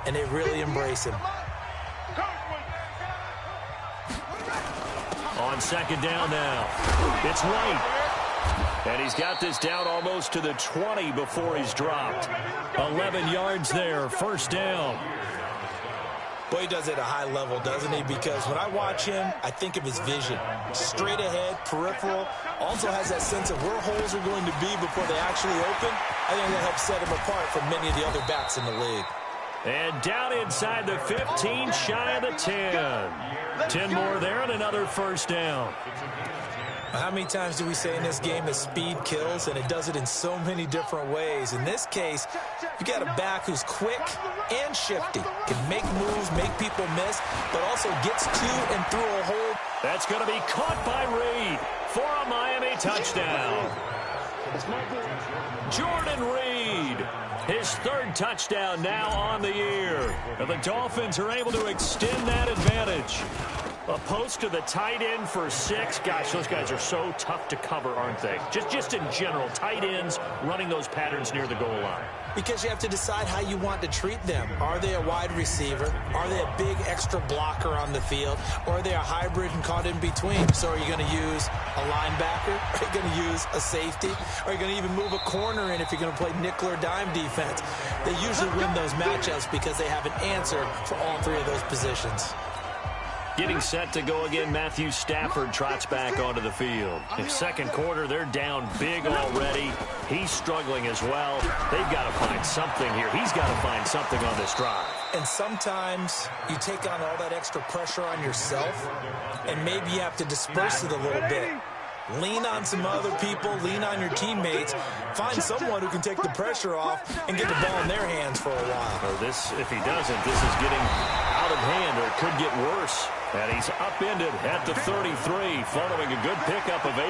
and they really embrace him. On second down now, it's White. And he's got this down almost to the 20 before he's dropped. 11 yards there, first down. Boy, he does it at a high level, doesn't he? Because when I watch him, I think of his vision. Straight ahead, peripheral. Also has that sense of where holes are going to be before they actually open. I think that helps set him apart from many of the other backs in the league. And down inside the 15, shy of the 10. 10 more there and another first down. How many times do we say in this game that speed kills, and it does it in so many different ways? In this case, you got a back who's quick and shifty, can make moves, make people miss, but also gets to and through a hold. That's going to be caught by Reed for a Miami touchdown. Jordan Reed, his third touchdown now on the year. And the Dolphins are able to extend that advantage. A post to the tight end for 6. Gosh, those guys are so tough to cover, aren't they? Just in general, tight ends running those patterns near the goal line. Because you have to decide how you want to treat them. Are they a wide receiver? Are they a big extra blocker on the field? Or are they a hybrid and caught in between? So are you going to use a linebacker? Are you going to use a safety? Are you going to even move a corner in if you're going to play nickel or dime defense? They usually win those matchups because they have an answer for all three of those positions. Getting set to go again, Matthew Stafford trots back onto the field. In second quarter, they're down big already. He's struggling as well. They've got to find something here. He's got to find something on this drive. And sometimes you take on all that extra pressure on yourself, and maybe you have to disperse it a little bit. Lean on some other people, lean on your teammates, find someone who can take the pressure off and get the ball in their hands for a while. Or this, if he doesn't, this is getting out of hand, or it could get worse. And he's upended at the 33, following a good pickup of 8.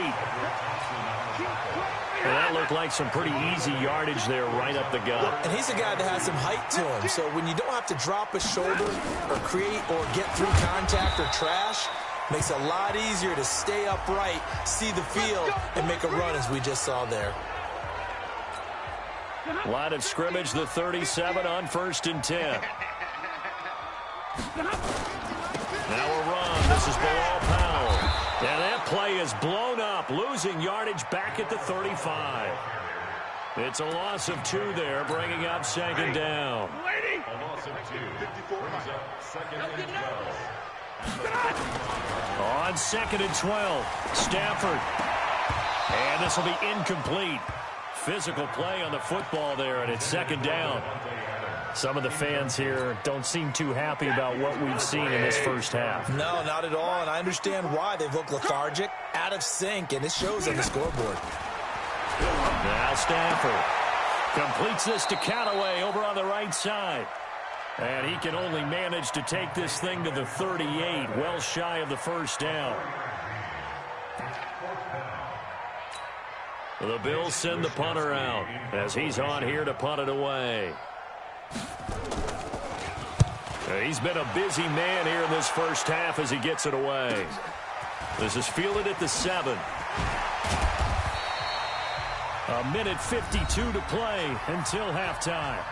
And that looked like some pretty easy yardage there right up the gut. And he's a guy that has some height to him, so when you don't have to drop a shoulder or create or get through contact or trash, makes it a lot easier to stay upright, see the field, and make a run as we just saw there. Line of scrimmage, the 37 on 1st and 10. Now a run. This is Bilal Powell. And that play is blown up, losing yardage back at the 35. It's a loss of 2 there, bringing up second down. A loss of 2. 54 second and 12. On 2nd and 12, Stafford. And this will be incomplete. Physical play on the football there, and it's second down. Some of the fans here don't seem too happy about what we've seen in this first half. No, not at all, and I understand why. They've looked lethargic, out of sync, and it shows on the scoreboard. Now Stafford completes this to Callaway over on the right side. And he can only manage to take this thing to the 38, well shy of the first down. The Bills send the punter out as he's on here to punt it away. He's been a busy man here in this first half as he gets it away. This is fielded at the 7. A minute 52 to play until halftime.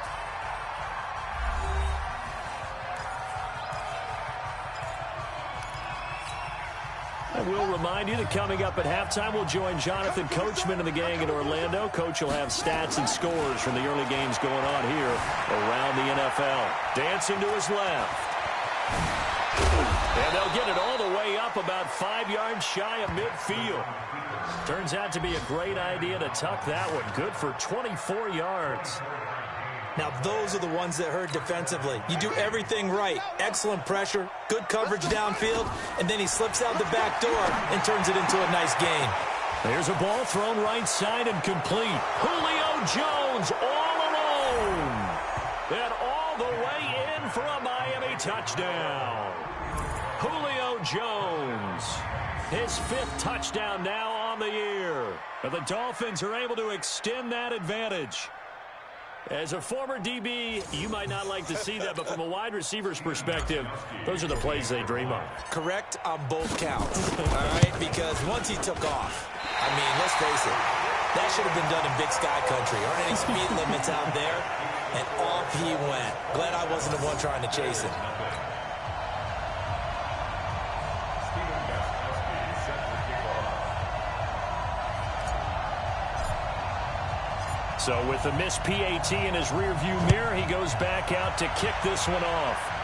I will remind you that coming up at halftime, we'll join Jonathan Coachman and the gang in Orlando. Coach will have stats and scores from the early games going on here around the NFL. Dancing to his left. And they'll get it all the way up about 5 yards shy of midfield. Turns out to be a great idea to tuck that one. Good for 24 yards. Now, those are the ones that hurt defensively. You do everything right. Excellent pressure, good coverage downfield, and then he slips out the back door and turns it into a nice gain. There's a ball thrown right side and complete. Julio Jones all alone. And all the way in for a Miami touchdown. Julio Jones, his 5th touchdown now on the year. And the Dolphins are able to extend that advantage. As a former DB, you might not like to see that, but from a wide receiver's perspective, those are the plays they dream of. Correct on both counts, all right? Because once he took off, I mean, let's face it, that should have been done in Big Sky Country. Aren't any speed limits out there? and off he went. Glad I wasn't the one trying to chase him. So with the missed PAT in his rearview mirror, he goes back out to kick this one off.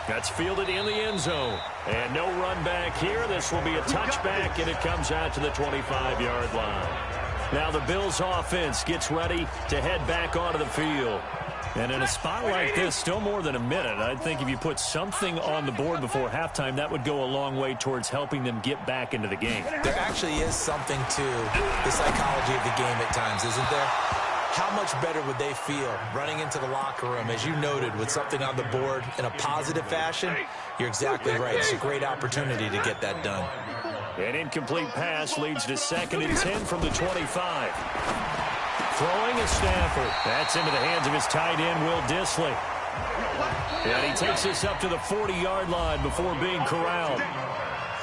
That's fielded in the end zone. And no run back here. This will be a touchback, and it comes out to the 25-yard line. Now the Bills offense gets ready to head back onto the field. And in a spot like this, still more than a minute, I think if you put something on the board before halftime, that would go a long way towards helping them get back into the game. There actually is something to the psychology of the game at times, isn't there? How much better would they feel running into the locker room, as you noted, with something on the board in a positive fashion? You're exactly right. It's a great opportunity to get that done. An incomplete pass leads to 2nd and 10 from the 25. Throwing is Stafford. That's into the hands of his tight end, Will Dissly. And he takes this up to the 40-yard line before being corralled.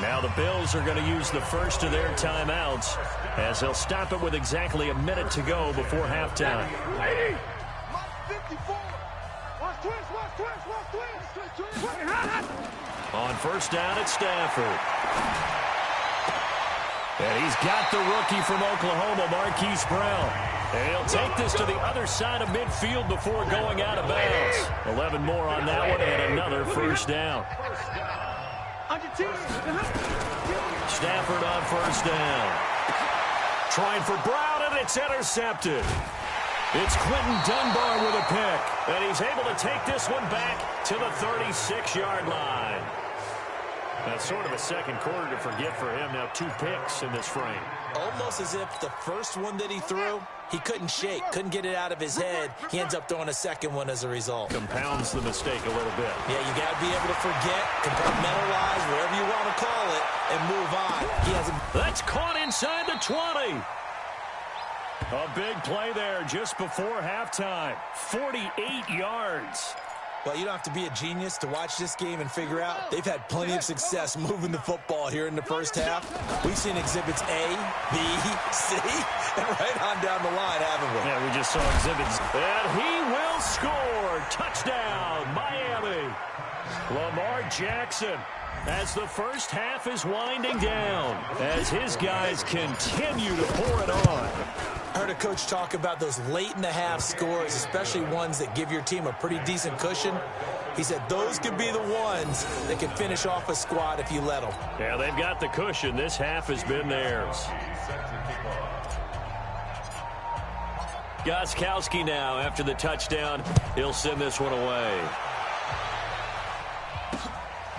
Now the Bills are going to use the first of their timeouts as they'll stop it with exactly a minute to go before halftime. On first down, it's Stafford. And he's got the rookie from Oklahoma, Marquise Brown. And he'll take this to the other side of midfield before going out of bounds. 11 more on that one and another first down. Stafford on first down. Trying for Brown, and it's intercepted. It's Quentin Dunbar with a pick. And he's able to take this one back to the 36-yard line. That's sort of a second quarter to forget for him. Now 2 picks in this frame. Almost as if the first one that he threw, he couldn't shake, couldn't get it out of his head. He ends up throwing a second one as a result. Compounds the mistake a little bit. Yeah, you got to be able to forget, compartmentalize, whatever you want to call it, and move on. He hasn't. That's caught inside the 20. A big play there just before halftime. 48 yards. Well, you don't have to be a genius to watch this game and figure out they've had plenty of success moving the football here in the first half. We've seen exhibits A, B, C, and right on down the line, haven't we? Yeah, we just saw exhibits. And he will score. Touchdown, Miami. Lamar Jackson, as the first half is winding down, as his guys continue to pour it on. I heard a coach talk about those late-in-the-half scores, especially ones that give your team a pretty decent cushion. He said those could be the ones that can finish off a squad if you let them. Yeah, they've got the cushion. This half has been theirs. Gostkowski now, after the touchdown, he'll send this one away.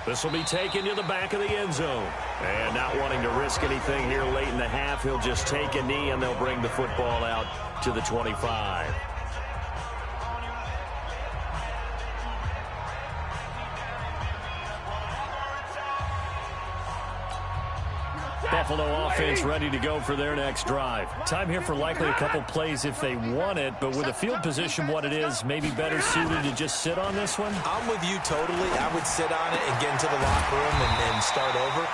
This will be taken to the back of the end zone. And not wanting to risk anything here late in the half, he'll just take a knee and they'll bring the football out to the 25. Buffalo offense ready to go for their next drive. Time here for likely a couple plays if they want it, but with the field position what it is, maybe better suited to just sit on this one? I'm with you totally. I would sit on it and get into the locker room and start over.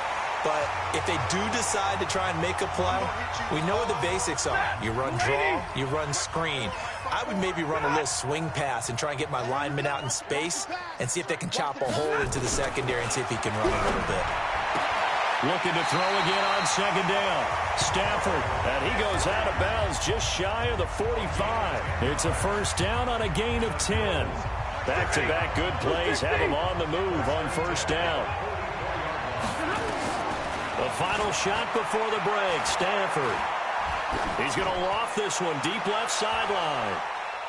But if they do decide to try and make a play, we know what the basics are. You run draw, you run screen. I would maybe run a little swing pass and try and get my lineman out in space and see if they can chop a hole into the secondary and see if he can run a little bit. Looking to throw again on second down. Stafford, and he goes out of bounds just shy of the 45. It's a first down on a gain of 10. Back-to-back good plays have him on the move on first down. The final shot before the break, Stafford. He's going to loft this one deep left sideline.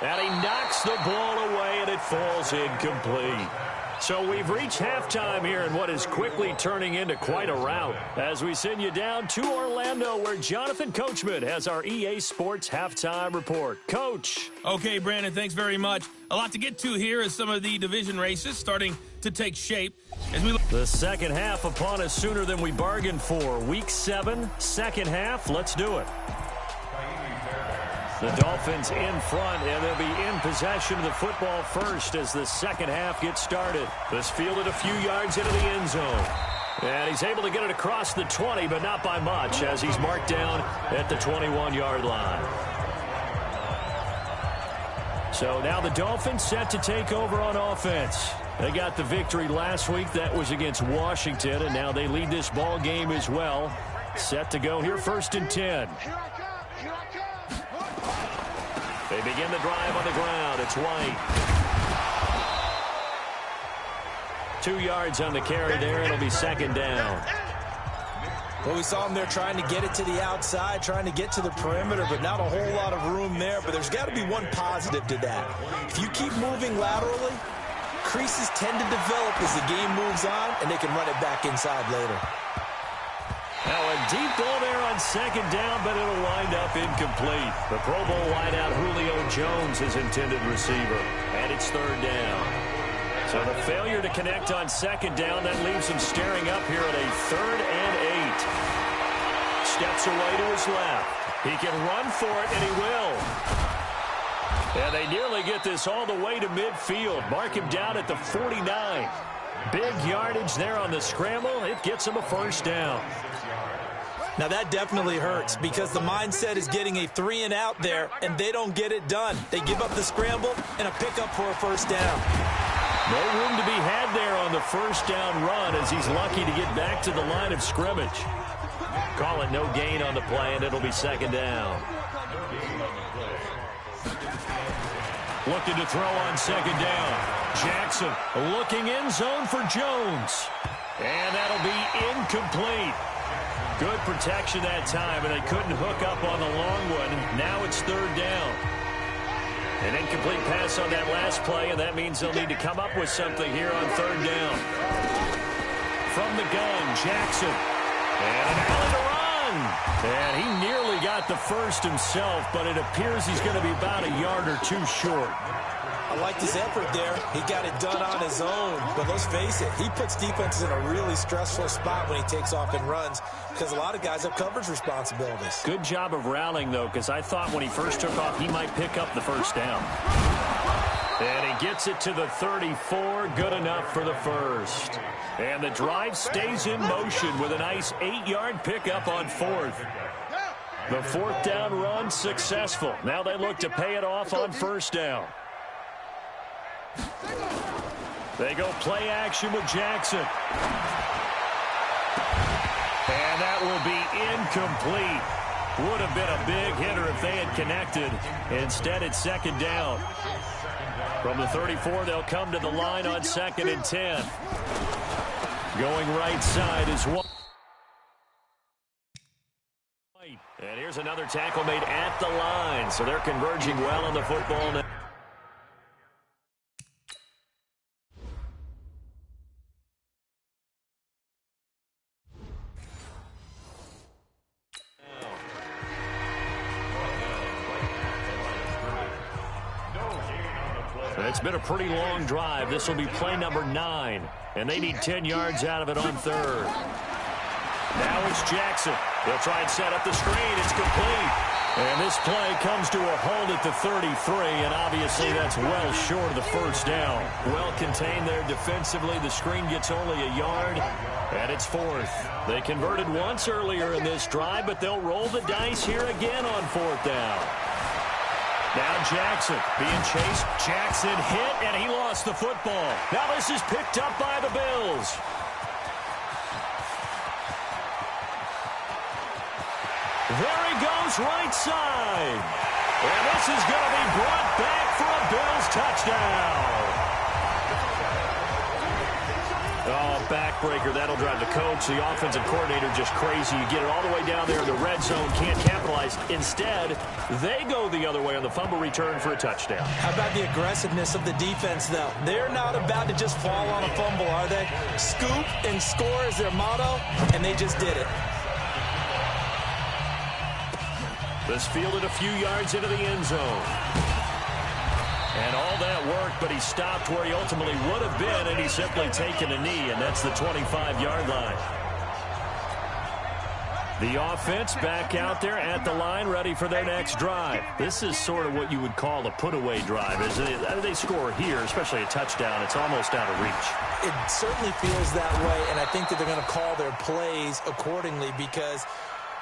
And he knocks the ball away, and it falls incomplete. So we've reached halftime here in what is quickly turning into quite a rout as we send you down to Orlando where Jonathan Coachman has our EA Sports Halftime Report. Coach. Okay, Brandon, thanks very much. A lot to get to here as some of the division races starting to take shape. As we look the second half upon us sooner than we bargained for. Week 7, second half. Let's do it. The Dolphins in front, and they'll be in possession of the football first as the second half gets started. This fielded a few yards into the end zone. And he's able to get it across the 20, but not by much, as he's marked down at the 21-yard line. So now the Dolphins set to take over on offense. They got the victory last week. That was against Washington, and now they lead this ball game as well. Set to go here, 1st and 10. They begin the drive on the ground. It's White. 2 yards on the carry there. It'll be 2nd down. Well, we saw him there trying to get it to the outside, trying to get to the perimeter, but not a whole lot of room there. But there's got to be one positive to that. If you keep moving laterally, creases tend to develop as the game moves on, and they can run it back inside later. Now a deep ball there on 2nd down, but it'll wind up incomplete. The Pro Bowl wideout Julio Jones is intended receiver, and it's 3rd down. So the failure to connect on 2nd down, that leaves him staring up here at a 3rd and 8. Steps away to his left. He can run for it, and he will. And they nearly get this all the way to midfield. Mark him down at the 49. Big yardage there on the scramble. It gets him a 1st down. Now that definitely hurts because the mindset is getting a 3 and out there, and they don't get it done. They give up the scramble and a pickup for a 1st down. No room to be had there on the 1st down run as he's lucky to get back to the line of scrimmage. Call it no gain on the play, and it'll be 2nd down. Looking to throw on 2nd down. Jackson looking in zone for Jones. And that'll be incomplete. Good protection that time, and they couldn't hook up on the long one. Now it's 3rd down. An incomplete pass on that last play, and that means they'll need to come up with something here on 3rd down. From the gun, Jackson. And an alley to run. And he nearly got the 1st himself, but it appears he's going to be about a yard or 2 short. I liked his effort there. He got it done on his own. But let's face it, he puts defenses in a really stressful spot when he takes off and runs because a lot of guys have coverage responsibilities. Good job of rallying, though, because I thought when he first took off, he might pick up the 1st down. And he gets it to the 34. Good enough for the 1st. And the drive stays in motion with a nice 8-yard pickup on 4th. The 4th down run successful. Now they look to pay it off on 1st down. They go play action with Jackson. And that will be incomplete. Would have been a big hitter if they had connected. Instead, it's 2nd down. From the 34, they'll come to the line on 2nd and 10. Going right side is White. And here's another tackle made at the line. So they're converging well on the football now. It's been a pretty long drive. This will be play number 9. And they need 10 yards out of it on 3rd. Now it's Jackson. They'll try and set up the screen. It's complete. And this play comes to a halt at the 33. And obviously that's well short of the 1st down. Well contained there defensively. The screen gets only a yard. And it's 4th. They converted once earlier in this drive, but they'll roll the dice here again on 4th down. Now Jackson being chased. Jackson hit, and he lost the football. Now this is picked up by the Bills. There he goes right side. And this is going to be brought back for a Bills touchdown. Oh, backbreaker. That'll drive the coach, the offensive coordinator, just crazy. You get it all the way down there in the red zone, can't capitalize. Instead, they go the other way on the fumble return for a touchdown. How about the aggressiveness of the defense, though? They're not about to just fall on a fumble, are they? Scoop and score is their motto, and they just did it. This fielded a few yards into the end zone. And all that worked, but he stopped where he ultimately would have been, and he's simply taken a knee, and that's the 25-yard line. The offense back out there at the line, ready for their next drive. This is sort of what you would call a put-away drive. As they score here, especially a touchdown, it's almost out of reach. It certainly feels that way, and I think that they're going to call their plays accordingly because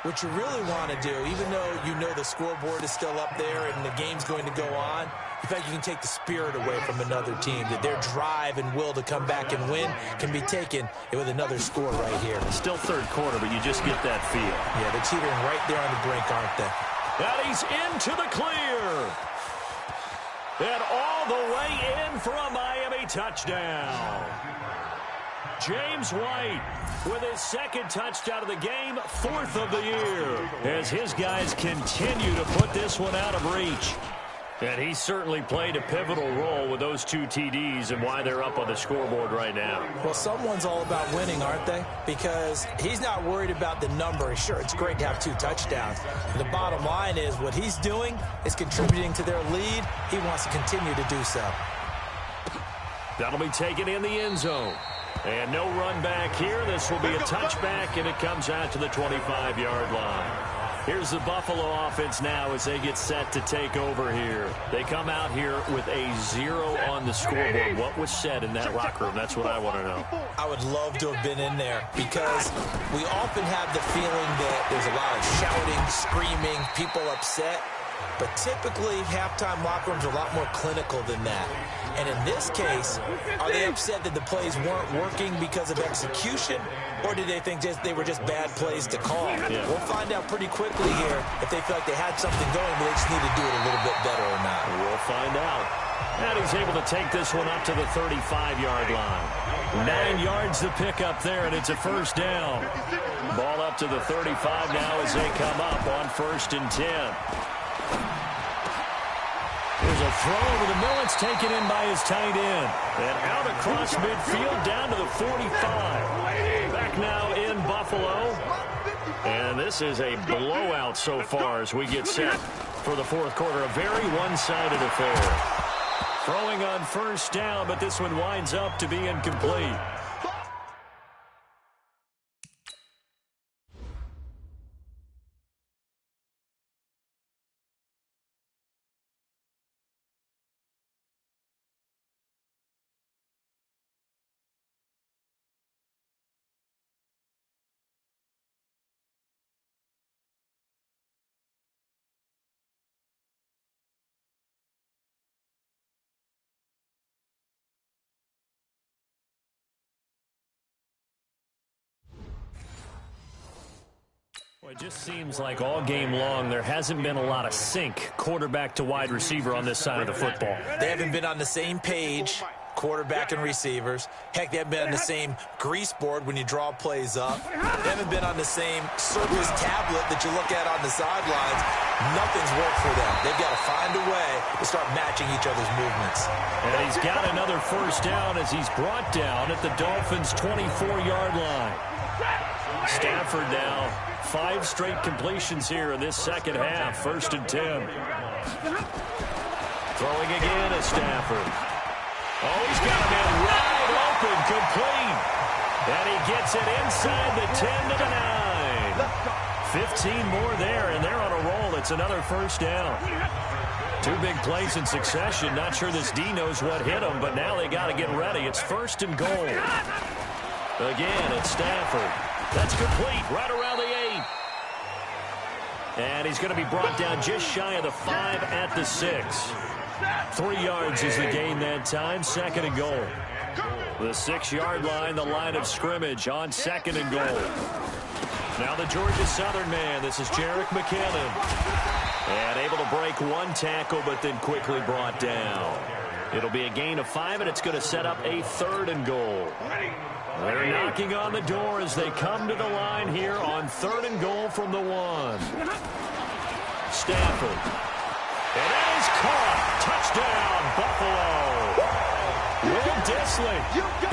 what you really want to do, even though you know the scoreboard is still up there and the game's going to go on, In fact, you can take the spirit away from another team, that their drive and will to come back and win can be taken with another score right here. Still third quarter, but you just get that feel. Yeah, they're teetering right there on the brink, aren't they? And he's into the clear. And all the way in for a Miami touchdown. James White with his second touchdown of the game, fourth of the year, as his guys continue to put this one out of reach. And he certainly played a pivotal role with those two TDs and why they're up on the scoreboard right now. Well, someone's all about winning, aren't they? Because he's not worried about the number. Sure, it's great to have 2 touchdowns. The bottom line is what he's doing is contributing to their lead. He wants to continue to do so. That'll be taken in the end zone. And no run back here. This will be a touchback, and it comes out to the 25-yard line. Here's the Buffalo offense now as they get set to take over here. They come out here with a 0 on the scoreboard. What was said in that locker room? That's what I want to know. I would love to have been in there because we often have the feeling that there's a lot of shouting, screaming, people upset. But typically, halftime locker rooms are a lot more clinical than that. And in this case, are they upset that the plays weren't working because of execution? Or do they think they were just bad plays to call? Yeah. We'll find out pretty quickly here if they feel like they had something going, but they just need to do it a little bit better or not. We'll find out. And he's able to take this one up to the 35-yard line. 9 yards to pick up there, and it's a first down. Ball up to the 35 now as they come up on 1st and 10. There's a throw over the middle. It's taken in by his tight end. And out across midfield down to the 45. Back now in Buffalo. And this is a blowout so far as we get set for the fourth quarter. A very one-sided affair. Throwing on first down, but this one winds up to be incomplete. Well, it just seems like all game long there hasn't been a lot of sync quarterback to wide receiver on this side of the football. They haven't been on the same page, quarterback and receivers. Heck, they haven't been on the same grease board when you draw plays up. They haven't been on the same Surface tablet that you look at on the sidelines. Nothing's worked for them. They've got to find a way to start matching each other's movements. And he's got another first down as he's brought down at the Dolphins' 24-yard line. Stafford now 5 straight completions here in this second half. 1st and 10. Throwing again is Stafford. Oh, he's got a man wide open, complete. And he gets it inside the 10 to the 9. 15 more there, and they're on a roll. It's another first down. 2 big plays in succession. Not sure this D knows what hit him, but now they got to get ready. It's 1st and goal. Again, it's Stafford. That's complete, right around the 8. And he's going to be brought down just shy of the 5 at the 6. 3 yards is the gain that time, 2nd and goal. The 6-yard line, the line of scrimmage on 2nd and goal. Now the Georgia Southern man, this is Jerick McKinnon. And able to break 1 tackle, but then quickly brought down. It'll be a gain of 5, and it's going to set up a 3rd and goal. They're knocking on the door as they come to the line here on 3rd and goal from the 1. Stafford. And that is caught. Touchdown, Buffalo. Will Dissly,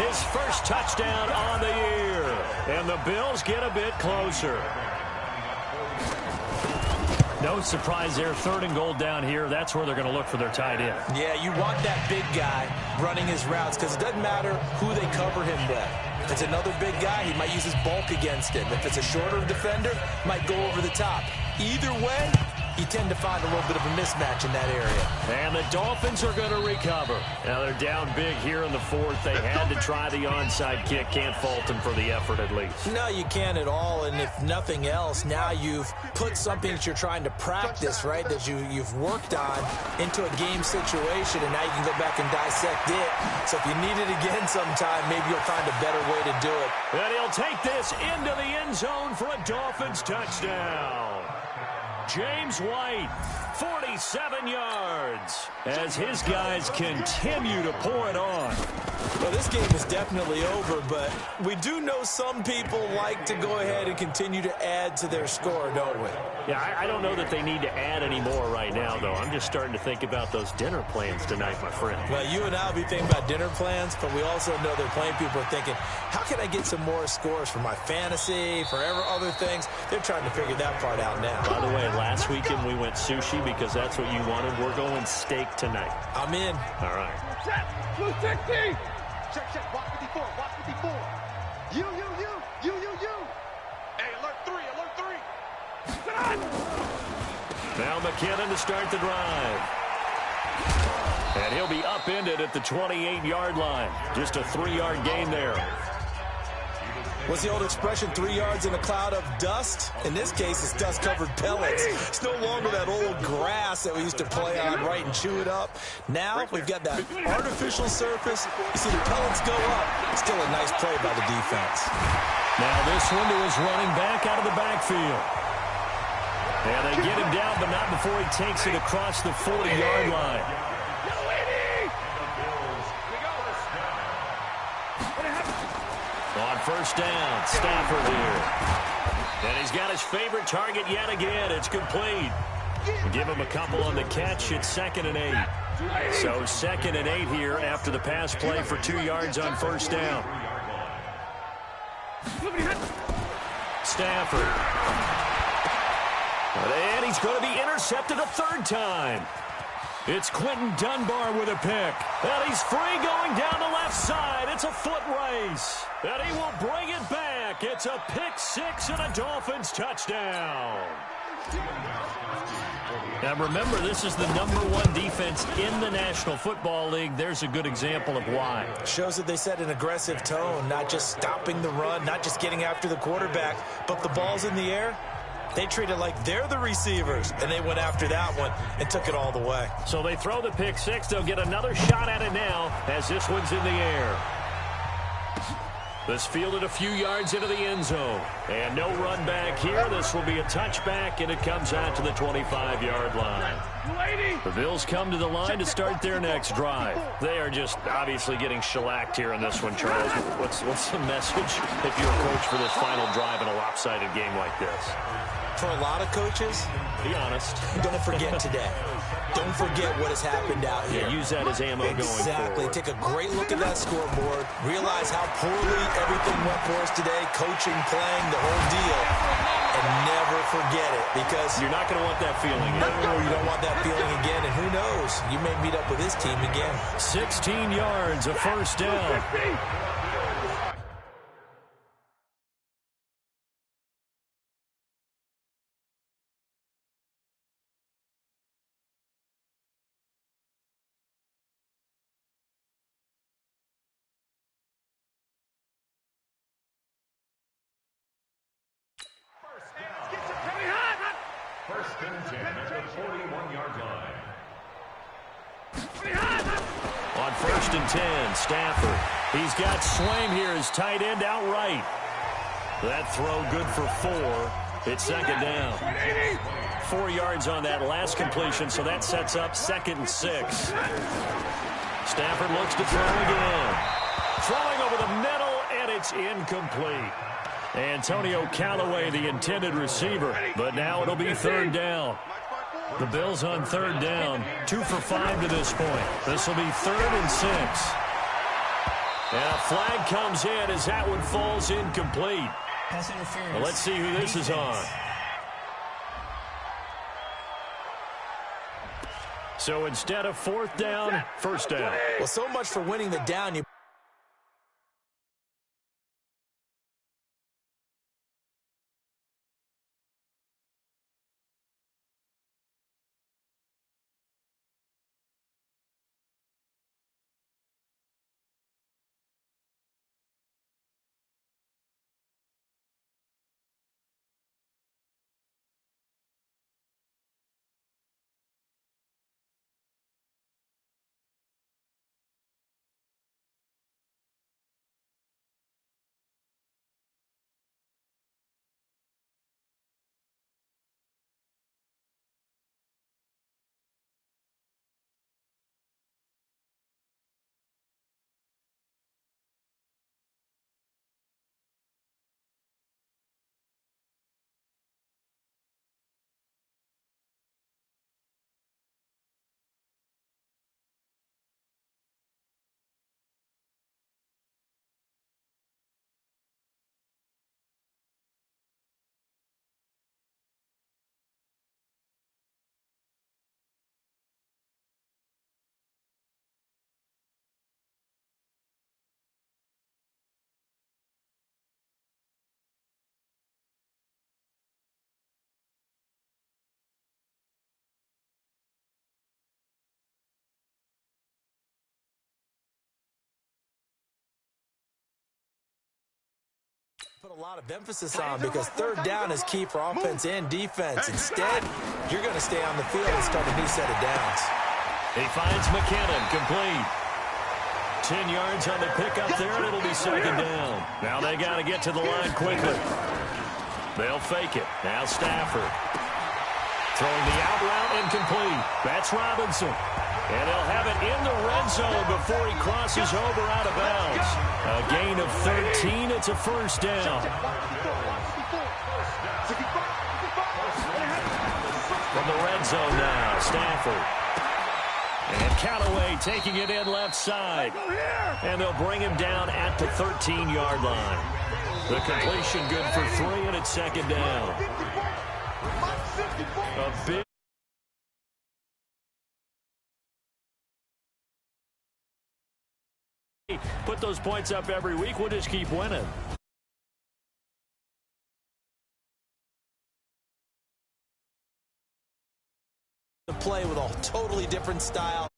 his first touchdown on the year. And the Bills get a bit closer. No surprise there. 3rd and goal down here. That's where they're going to look for their tight end. Yeah, you want that big guy running his routes because it doesn't matter who they cover him with. If it's another big guy, he might use his bulk against him. If it's a shorter defender, he might go over the top. Either way, you tend to find a little bit of a mismatch in that area. And the Dolphins are going to recover. Now they're down big here in the fourth. They had to try the onside kick. Can't fault them for the effort at least. No, you can't at all. And if nothing else, now you've put something that you're trying to practice, right, that you've worked on into a game situation, and now you can go back and dissect it. So if you need it again sometime, maybe you'll find a better way to do it. And he'll take this into the end zone for a Dolphins touchdown. James White, 47 yards, as his guys continue to pour it on. Well, this game is definitely over, but we do know some people like to go ahead and continue to add to their score, don't we? Yeah, I don't know that they need to add any more right now, though. I'm just starting to think about those dinner plans tonight, my friend. Well, you and I will be thinking about dinner plans, but we also know that plenty of people are thinking, how can I get some more scores for my fantasy, for other things? They're trying to figure that part out now. By the way, last weekend we went sushi because that's what you wanted. We're going steak tonight. I'm in. All right. Blue 16. Check. Watch 54. Watch 54. You. Hey, alert 3. Now McKinnon to start the drive. And he'll be upended at the 28-yard line. Just a 3-yard gain there. What's the old expression, 3 yards in a cloud of dust? In this case, it's dust-covered pellets. It's no longer that old grass that we used to play on, right, and chew it up. Now we've got that artificial surface. You see the pellets go up. Still a nice play by the defense. Now this one to his running back out of the backfield. And they get him down, but not before he takes it across the 40-yard line. On first down, Stafford here. And he's got his favorite target yet again. It's complete. Give him a couple on the catch. It's 2nd and 8. So 2nd and 8 here after the pass play for 2 yards on first down. Stafford. And he's going to be intercepted a 3rd time. It's Quentin Dunbar with a pick. And he's free going down the left side. It's a foot race. And he will bring it back. It's a pick 6 and a Dolphins touchdown. Now remember, this is the #1 defense in the National Football League. There's a good example of why. Shows that they set an aggressive tone, not just stopping the run, not just getting after the quarterback, but the ball's in the air. They treat it like they're the receivers, and they went after that one and took it all the way. So they throw the pick 6. They'll get another shot at it now as this one's in the air. This fielded a few yards into the end zone. And no run back here. This will be a touchback, and it comes out to the 25-yard line. The Bills come to the line to start their next drive. They are just obviously getting shellacked here in this one, Charles. What's the message if you're a coach for this final drive in a lopsided game like this? For a lot of coaches, be honest. Don't forget today. Don't forget what has happened out here. Yeah, use that as ammo going forward. Exactly. Take a great look at that scoreboard. Realize how poorly everything went for us today. Coaching, playing, the whole deal. And never forget it, because you're not going to want that feeling again. No, you don't want that feeling again. And who knows? You may meet up with this team again. 16 yards, a first down. First and 10 at the 41-yard line. On first and 10, Stafford. He's got Swaim here as tight end outright. That throw good for 4. It's 2nd down. 4 yards on that last completion, so that sets up 2nd and 6. Stafford looks to throw again. Throwing over the middle, and it's incomplete. Antonio Callaway, the intended receiver, but now it'll be 3rd down. The Bills on 3rd down, 2 for 5 to this point. This will be 3rd and 6. And a flag comes in as that one falls incomplete. Well, let's see who this is on. So instead of 4th down, 1st down. Well, so much for winning the down. You Put a lot of emphasis on because third down is key for offense and defense. Instead, you're going to stay on the field and start a new set of downs. He finds McKinnon, complete. 10 yards on the pickup there, and it'll be second down. Now they got to get to the line quickly. They'll fake it. Now Stafford. Throwing the out route incomplete. That's Robinson. And he'll have it in the red zone before he crosses over out of bounds. A gain of 13. It's a first down. From the red zone now, Stafford. And Callaway taking it in left side. And they'll bring him down at the 13-yard line. The completion good for 3, and it's second down. A big... Put those points up every week. We'll just keep winning. Play with a totally different style.